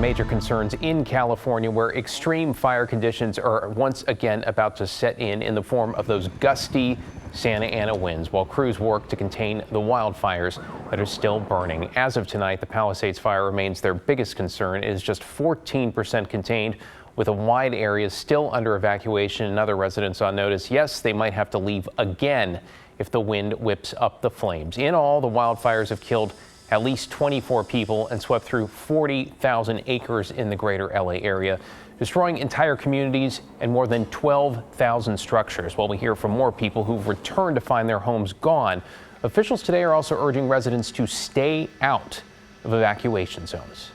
Major concerns in California where extreme fire conditions are once again about to set in the form of those gusty Santa Ana winds while crews work to contain the wildfires that are still burning. As of tonight, the Palisades fire remains their biggest concern. It is just 14% contained, with a wide area still under evacuation and other residents on notice. Yes, they might have to leave again if the wind whips up the flames. In all, the wildfires have killed at least 24 people and swept through 40,000 acres in the greater LA area, destroying entire communities and more than 12,000 structures. While we hear from more people who've returned to find their homes gone, officials today are also urging residents to stay out of evacuation zones.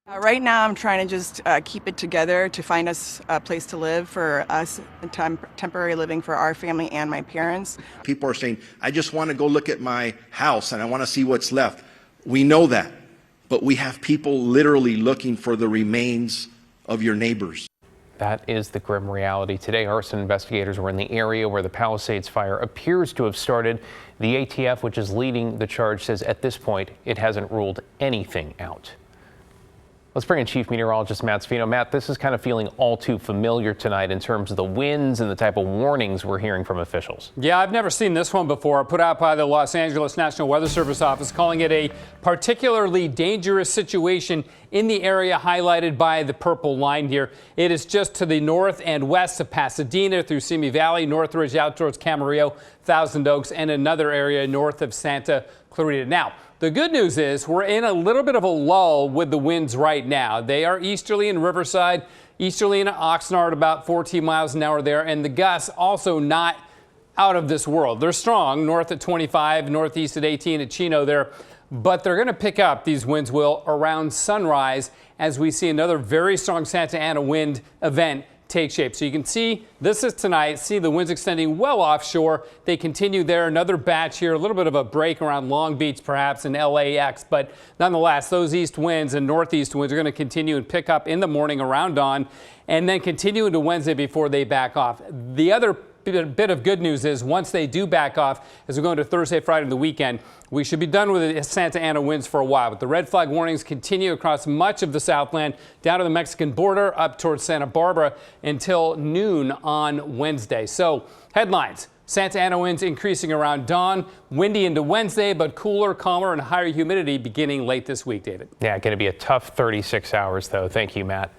Right now, I'm trying to just keep it together to find us a place to live for us, temporary living for our family and my parents. People are saying, I just want to go look at my house and I want to see what's left. We know that, but we have people literally looking for the remains of your neighbors. That is the grim reality. Today, arson investigators were in the area where the Palisades fire appears to have started. The ATF, which is leading the charge, says at this point it hasn't ruled anything out. Let's bring in Chief Meteorologist Matt Sfino. Matt, this is kind of feeling all too familiar tonight in terms of the winds and the type of warnings we're hearing from officials. Yeah, I've never seen this one before. Put out by the Los Angeles National Weather Service office, calling it a particularly dangerous situation in the area highlighted by the purple line here. It is just to the north and west of Pasadena through Simi Valley, Northridge out towards Camarillo, Thousand Oaks, and another area north of Santa Clarita. Now, the good news is we're in a little bit of a lull with the winds right now. They are easterly in Riverside, easterly in Oxnard, about 14 miles an hour there, and the gusts also not out of this world. They're strong, north at 25, northeast at 18 at Chino there, but they're going to pick up, these winds will, around sunrise as we see another very strong Santa Ana wind event take shape. So you can see this is tonight. See the winds extending well offshore. They continue there. Another batch here, a little bit of a break around Long Beach, perhaps in LAX. But nonetheless, those east winds and northeast winds are going to continue and pick up in the morning around dawn and then continue into Wednesday before they back off. The other bit of good news is once they do back off, as we go into Thursday, Friday, and the weekend, we should be done with the Santa Ana winds for a while. But the red flag warnings continue across much of the Southland, down to the Mexican border, up towards Santa Barbara until noon on Wednesday. So headlines. Santa Ana winds increasing around dawn, windy into Wednesday, but cooler, calmer, and higher humidity beginning late this week, David. Yeah, going to be a tough 36 hours, though. Thank you, Matt.